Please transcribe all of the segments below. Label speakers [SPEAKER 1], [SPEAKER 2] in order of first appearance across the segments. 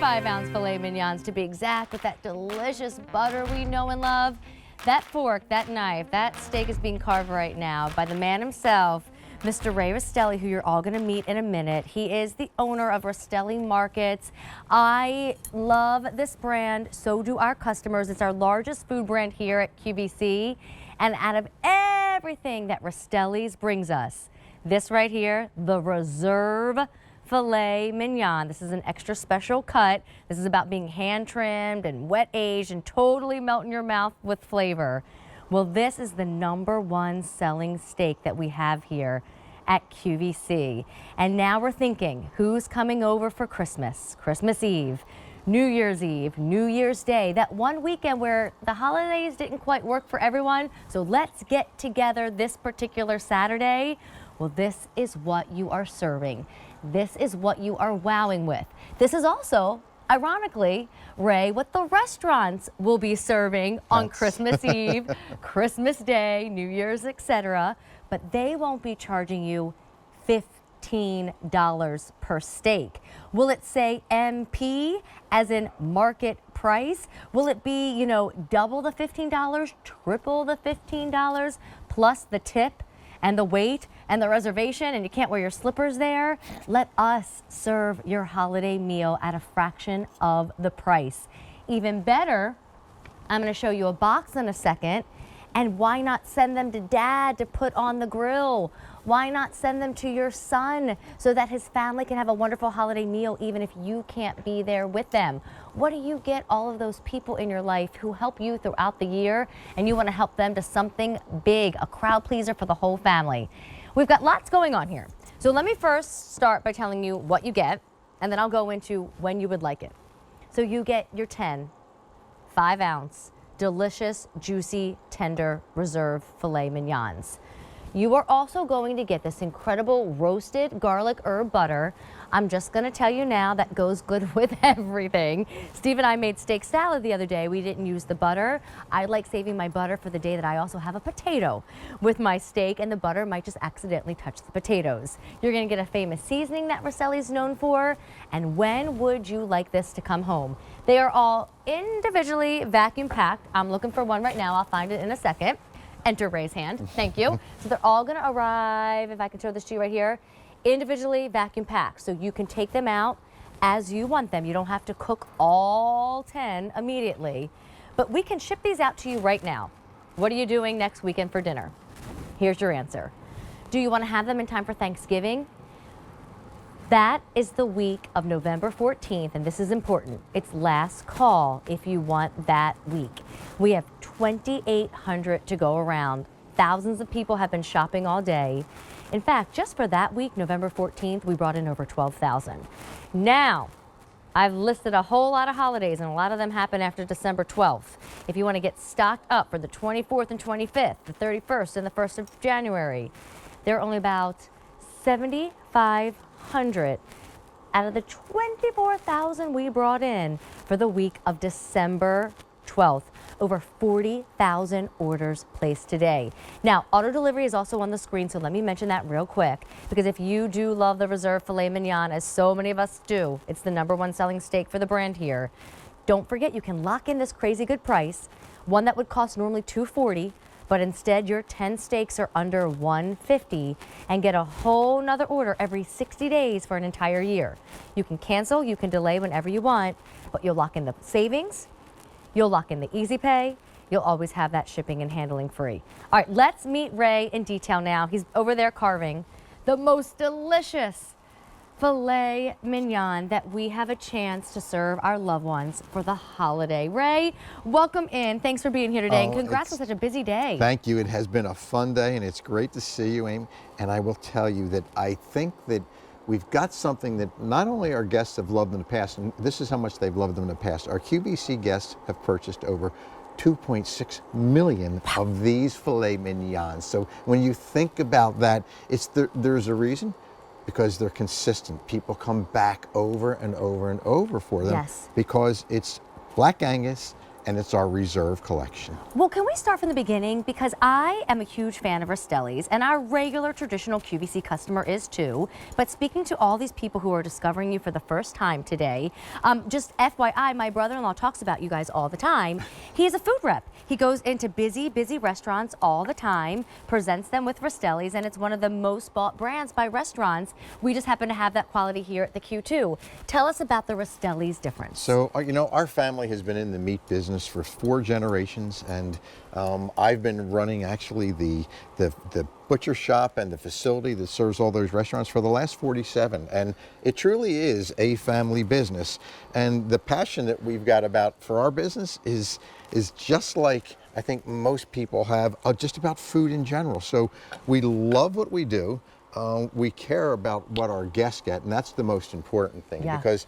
[SPEAKER 1] 5-ounce filet mignons to be exact, with that delicious butter we know and love. That fork, that knife, that steak is being carved right now by the man himself, Mr. Ray Rastelli, who you're all going to meet in a minute. He is the owner of Rastelli Markets. I love this brand. So do our customers. It's our largest food brand here at QVC. And out of everything that Rastelli's brings us, this right here, the Reserve Filet Mignon. This is an extra special cut. This is about being hand trimmed and wet aged and totally melt in your mouth with flavor. Well, this is the #1 selling steak that we have here at QVC. And now we're thinking, who's coming over for Christmas, Christmas Eve, New Year's Eve, New Year's Day, that one weekend where the holidays didn't quite work for everyone. So let's get together this particular Saturday. Well, this is what you are serving. This is what you are wowing with. This is also, ironically, Ray, what the restaurants will be serving on Christmas Eve, Christmas Day, New Year's, etc. But they won't be charging you $15 per steak. Will it say MP as in market price? Will it be, you know, double the $15, triple the $15, plus the tip and the wait and the reservation, and you can't wear your slippers there? Let us serve your holiday meal at a fraction of the price. Even better, I'm going to show you a box in a second. And why not send them to Dad to put on the grill? Why not send them to your son so that his family can have a wonderful holiday meal even if you can't be there with them? What do you get all of those people in your life who help you throughout the year and you want to help them to something big, a crowd pleaser for the whole family? We've got lots going on here. So let me first start by telling you what you get, and then I'll go into when you would like it. So you get your 10 5-ounce delicious, juicy, tender Reserve Filet Mignons. You are also going to get this incredible roasted garlic herb butter. I'm just going to tell you now, that goes good with everything. Steve and I made steak salad the other day. We didn't use the butter. I like saving my butter for the day that I also have a potato with my steak, and the butter might just accidentally touch the potatoes. You're going to get a famous seasoning that Rastelli is known for. And when would you like this to come home? They are all individually vacuum packed. I'm looking for one right now. I'll find it in a second. Enter Ray's hand. Thank you. So they're all going to arrive, if I can show this to you right here, individually vacuum packed. So you can take them out as you want them. You don't have to cook all 10 immediately. But we can ship these out to you right now. What are you doing next weekend for dinner? Here's your answer. Do you want to have them in time for Thanksgiving? That is the week of November 14th, and this is important. It's last call if you want that week. We have 2,800 to go around. Thousands of people have been shopping all day. In fact, just for that week, November 14th, we brought in over 12,000. Now, I've listed a whole lot of holidays, and a lot of them happen after December 12th. If you want to get stocked up for the 24th and 25th, the 31st and the 1st of January, there are only about 7,500 out of the 24,000 we brought in for the week of December 12th. Over 40,000 orders placed today. Now, auto delivery is also on the screen, so let me mention that real quick, because if you do love the Reserve Filet Mignon, as so many of us do, it's the #1 selling steak for the brand here. Don't forget, you can lock in this crazy good price, one that would cost normally $240, but instead your 10 steaks are under $150, and get a whole nother order every 60 days for an entire year. You can cancel, you can delay whenever you want, but you'll lock in the savings, you'll lock in the easy pay, you'll always have that shipping and handling free. All right, let's meet Ray in detail now. He's over there carving the most delicious filet mignon that we have a chance to serve our loved ones for the holiday. Ray, welcome in. Thanks for being here today, and congrats on such a busy day.
[SPEAKER 2] Thank you. It has been a fun day, and it's great to see you, Amy. And I will tell you that I think that we've got something that not only our guests have loved in the past, and this is how much they've loved them in the past. Our QVC guests have purchased over 2.6 million of these filet mignons. So when you think about that, there's a reason, because they're consistent. People come back over and over and over for them.
[SPEAKER 1] Yes.
[SPEAKER 2] Because it's Black Angus and it's our reserve collection.
[SPEAKER 1] Well, can we start from the beginning? Because I am a huge fan of Rastelli's, and our regular traditional QVC customer is too. But speaking to all these people who are discovering you for the first time today, just FYI, my brother-in-law talks about you guys all the time. He's a food rep. He goes into busy restaurants all the time, presents them with Rastelli's, and it's one of the most bought brands by restaurants. We just happen to have that quality here at the Q2. Tell us about the Rastelli's difference.
[SPEAKER 2] So, you know, our family has been in the meat business for 4 generations, and I've been running actually the butcher shop and the facility that serves all those restaurants for the last 47, and it truly is a family business. And the passion that we've got for our business is just like I think most people have just about food in general. So we love what we do. We care about what our guests get, and that's the most important thing, because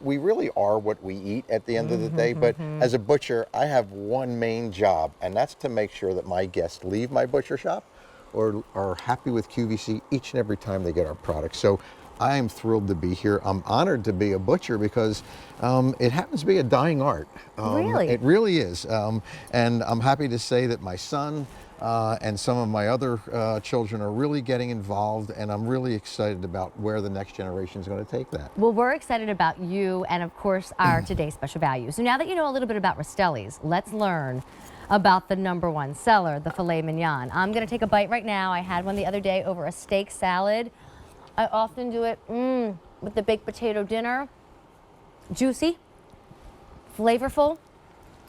[SPEAKER 2] we really are what we eat at the end of the day. But as a butcher, I have one main job, and that's to make sure that my guests leave my butcher shop or are happy with QVC each and every time they get our products. So I am thrilled to be here. I'm honored to be a butcher because it happens to be a dying art.
[SPEAKER 1] Really?
[SPEAKER 2] It really is. And I'm happy to say that my son and some of my other children are really getting involved, and I'm really excited about where the next generation is going to take that.
[SPEAKER 1] Well, we're excited about you and, of course, our today's special value. So now that you know a little bit about Rastelli's, let's learn about the #1 seller, the filet mignon. I'm going to take a bite right now. I had one the other day over a steak salad. I often do it with the baked potato dinner. Juicy, flavorful,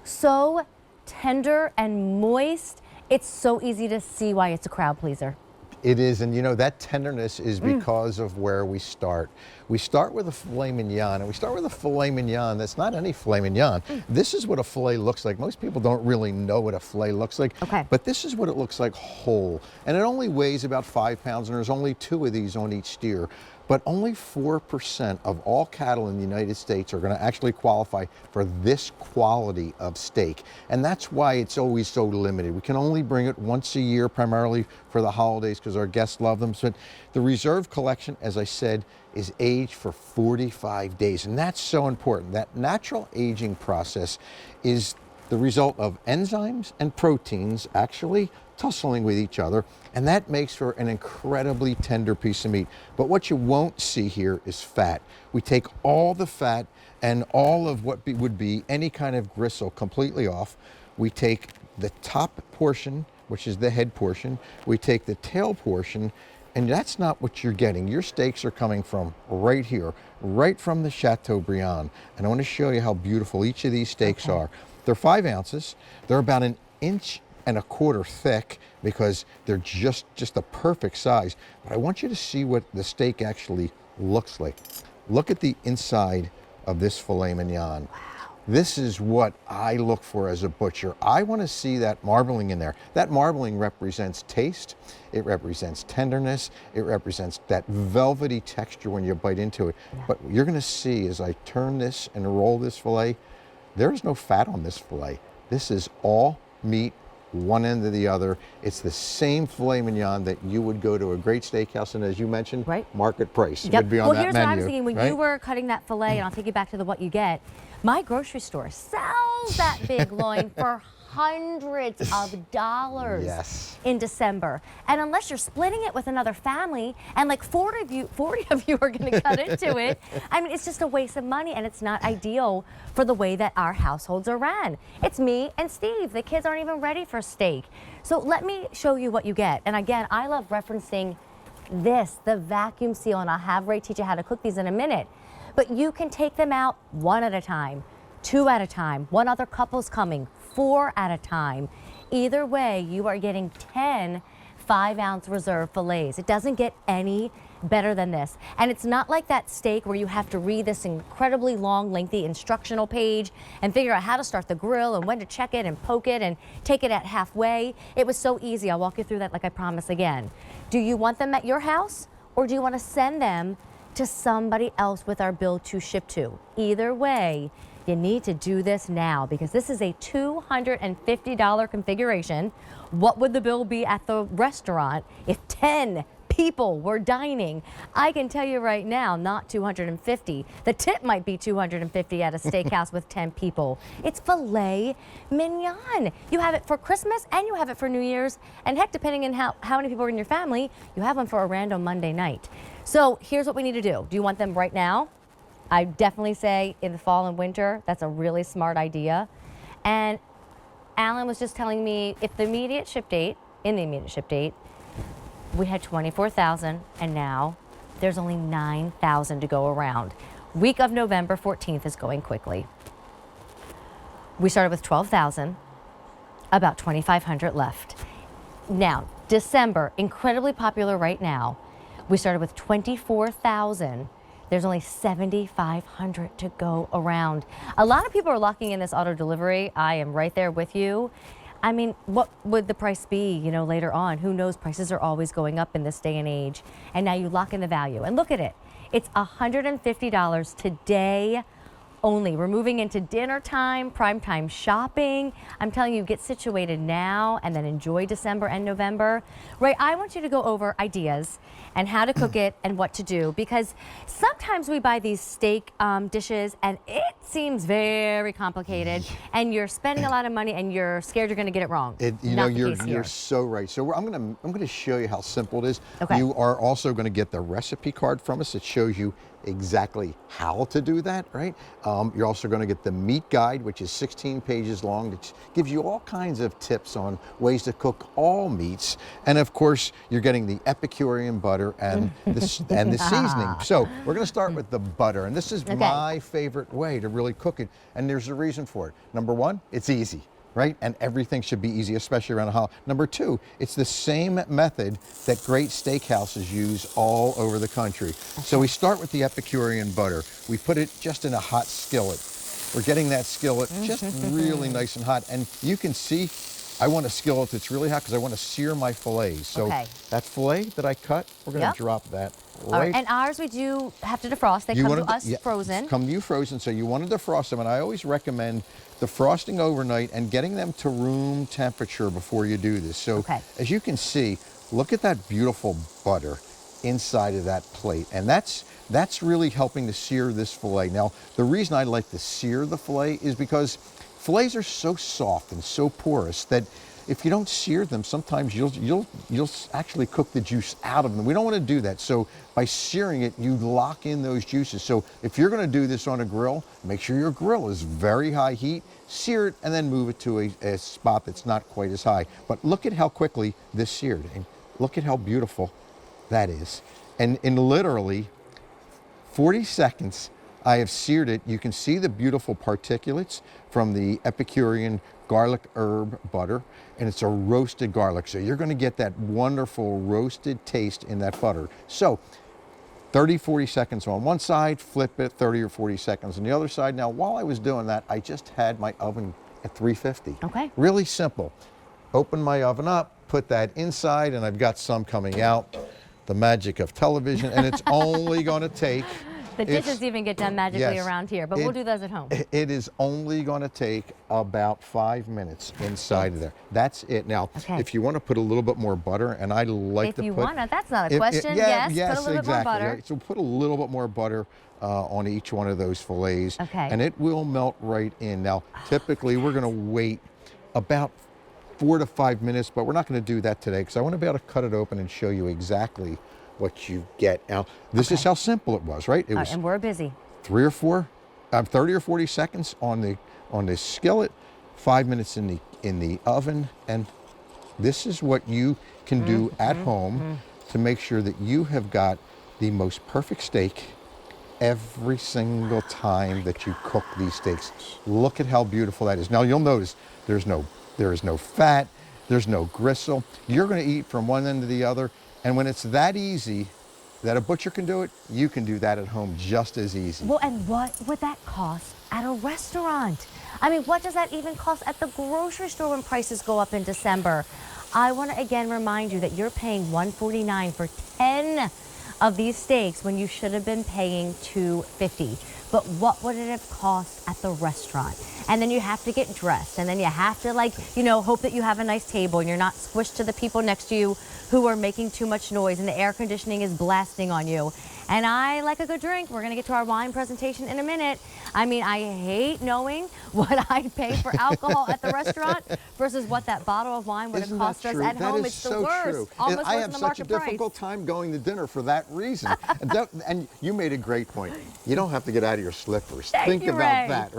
[SPEAKER 1] so tender and moist. It's so easy to see why it's a crowd pleaser.
[SPEAKER 2] It is, and you know, that tenderness is because of where we start. We start with a filet mignon, and we start with a filet mignon that's not any filet mignon. This is what a filet looks like. Most people don't really know what a filet looks like, but this is what it looks like whole. And it only weighs about 5 pounds, and there's only 2 of these on each steer. But only 4% of all cattle in the United States are going to actually qualify for this quality of steak. And that's why it's always so limited. We can only bring it once a year, primarily for the holidays, because our guests love them. So the reserve collection, as I said, is aged for 45 days. And that's so important. That natural aging process is the result of enzymes and proteins actually tussling with each other, and that makes for an incredibly tender piece of meat. But what you won't see here is fat. We take all the fat and all of what would be any kind of gristle completely off. We take the top portion, which is the head portion. We take the tail portion, and that's not what you're getting. Your steaks are coming from right here, right from the Chateaubriand. And I want to show you how beautiful each of these steaks are. They're 5 ounces. They're about 1.25 inches thick because they're just the perfect size. But I want you to see what the steak actually looks like. Look at the inside of this filet mignon. Wow. This is what I look for as a butcher. I want to see that marbling in there. That marbling represents taste. It represents tenderness. It represents that velvety texture when you bite into it. But you're going to see as I turn this and roll this filet, there's no fat on this filet. This is all meat, one end to the other. It's the same filet mignon that you would go to a great steakhouse, and as you mentioned, market price would be on that menu.
[SPEAKER 1] Well, here's what I was thinking. When you were cutting that filet, and I'll take you back to the what you get, my grocery store sells that big loin for hundreds of dollars in December. And unless you're splitting it with another family, and like 40 of you are going to cut into it, I mean, it's just a waste of money, and it's not ideal for the way that our households are ran. It's me and Steve. The kids aren't even ready for steak. So let me show you what you get. And again, I love referencing this, the vacuum seal, and I'll have Ray teach you how to cook these in a minute. But you can take them out 1 at a time, 2 at a time, 1 other couple's coming, 4 at a time. Either way, you are getting 10 5-ounce reserve fillets. It doesn't get any better than this. And it's not like that steak where you have to read this incredibly long, lengthy instructional page and figure out how to start the grill and when to check it and poke it and take it at halfway. It was so easy. I'll walk you through that like I promised again. Do you want them at your house, or do you want to send them to somebody else with our bill to ship to? Either way, you need to do this now, because this is a $250 configuration. What would the bill be at the restaurant if 10 people were dining. I can tell you right now, not 250. The tip might be 250 at a steakhouse with 10 people. It's filet mignon. You have it for Christmas and you have it for New Year's. And heck, depending on how many people are in your family, you have one for a random Monday night. So here's what we need to do. Do you want them right now? I definitely say in the fall and winter, that's a really smart idea. And Alan was just telling me if the immediate ship date, we had 24,000 and now there's only 9,000 to go around. Week of November 14th is going quickly. We started with 12,000, about 2,500 left. Now, December, incredibly popular right now. We started with 24,000. There's only 7,500 to go around. A lot of people are locking in this auto delivery. I am right there with you. I mean, what would the price be, later on? Who knows? Prices are always going up in this day and age. And now you lock in the value. And look at it. It's $150 today only. We're moving into dinner time, prime time shopping. I'm telling you, get situated now and then enjoy December and November. Ray, I want you to go over ideas and how to cook it and what to do, because sometimes we buy these steak dishes and it seems very complicated and you're spending a lot of money and you're scared you're going to get it wrong.
[SPEAKER 2] You're so right. So I'm going to show you how simple it is.
[SPEAKER 1] Okay.
[SPEAKER 2] You are also going to get the recipe card from us. It shows you exactly how to do that, right? You're also going to get the meat guide, which is 16 pages long, which gives you all kinds of tips on ways to cook all meats. And of course, you're getting the Epicurean butter and the seasoning. So we're going to start with the butter, and this is my favorite way to really cook it. And there's a reason for it. Number one, it's easy. Right? And everything should be easy, especially around a holiday. Number two, it's the same method that great steakhouses use all over the country. So we start with the Epicurean butter. We put it just in a hot skillet. We're getting that skillet just really nice and hot. And you can see, I want a skillet that's really hot because I want to sear my fillets. So that fillet that I cut, we're going to drop that right.
[SPEAKER 1] And ours, we do have to defrost. They come to us frozen.
[SPEAKER 2] Come to you frozen, so you want to defrost them. And I always recommend defrosting overnight and getting them to room temperature before you do this. So as you can see, look at that beautiful butter inside of that plate. And that's really helping to sear this filet. Now, the reason I like to sear the filet is because fillets are so soft and so porous that if you don't sear them, sometimes you'll actually cook the juice out of them. We don't want to do that. So by searing it, you lock in those juices. So if you're going to do this on a grill, make sure your grill is very high heat, sear it, and then move it to a spot that's not quite as high. But look at how quickly this seared, and look at how beautiful that is. And in literally 40 seconds, I have seared it. You can see the beautiful particulates from the Epicurean garlic herb butter, and it's a roasted garlic. So you're going to get that wonderful roasted taste in that butter. So 30, 40 seconds on one side, flip it 30 or 40 seconds on the other side. Now, while I was doing that, I just had my oven at 350.
[SPEAKER 1] Okay.
[SPEAKER 2] Really simple. Open my oven up, put that inside, and I've got some coming out. The magic of television, and it's only going to take...
[SPEAKER 1] The dishes even get done magically around here, but we'll do those at home.
[SPEAKER 2] It is only going to take about 5 minutes inside of there. That's it. Now, if you want to put a little bit more butter, and I like to put...
[SPEAKER 1] If you want to, that's not a question. Yes, put a little bit more butter.
[SPEAKER 2] Right. So put a little bit more butter on each one of those fillets, and it will melt right in. Now, typically, we're going to wait about 4 to 5 minutes, but we're not going to do that today because I want to be able to cut it open and show you exactly what you get. Now, this is how simple it was, right? It was
[SPEAKER 1] and we're busy.
[SPEAKER 2] 30 or 40 seconds on the skillet, 5 minutes in the oven, and this is what you can do at home to make sure that you have got the most perfect steak every single time that you cook these steaks. Look at how beautiful that is. Now, you'll notice there is no fat, there's no gristle. You're going to eat from one end to the other. And when it's that easy that a butcher can do it, you can do that at home just as easy.
[SPEAKER 1] Well, and what would that cost at a restaurant? I mean, what does that even cost at the grocery store when prices go up in December? I want to again remind you that you're paying $149 for 10 of these steaks when you should have been paying $250. but what would it have cost at the restaurant? And then you have to get dressed, and then you have to, like, you know, hope that you have a nice table and you're not squished to the people next to you who are making too much noise and the air conditioning is blasting on you. And I like a good drink. We're gonna get to our wine presentation in a minute. I mean, I hate knowing what I'd pay for alcohol at the restaurant versus what that bottle of wine would have cost us at home. It's the worst. Almost
[SPEAKER 2] I
[SPEAKER 1] worse
[SPEAKER 2] have
[SPEAKER 1] than the
[SPEAKER 2] such a
[SPEAKER 1] market price.
[SPEAKER 2] difficult time going to dinner for that reason. And you made a great point. You don't have to get out of your slippers.
[SPEAKER 1] Thank
[SPEAKER 2] Think
[SPEAKER 1] you,
[SPEAKER 2] about
[SPEAKER 1] Ray.
[SPEAKER 2] that, right?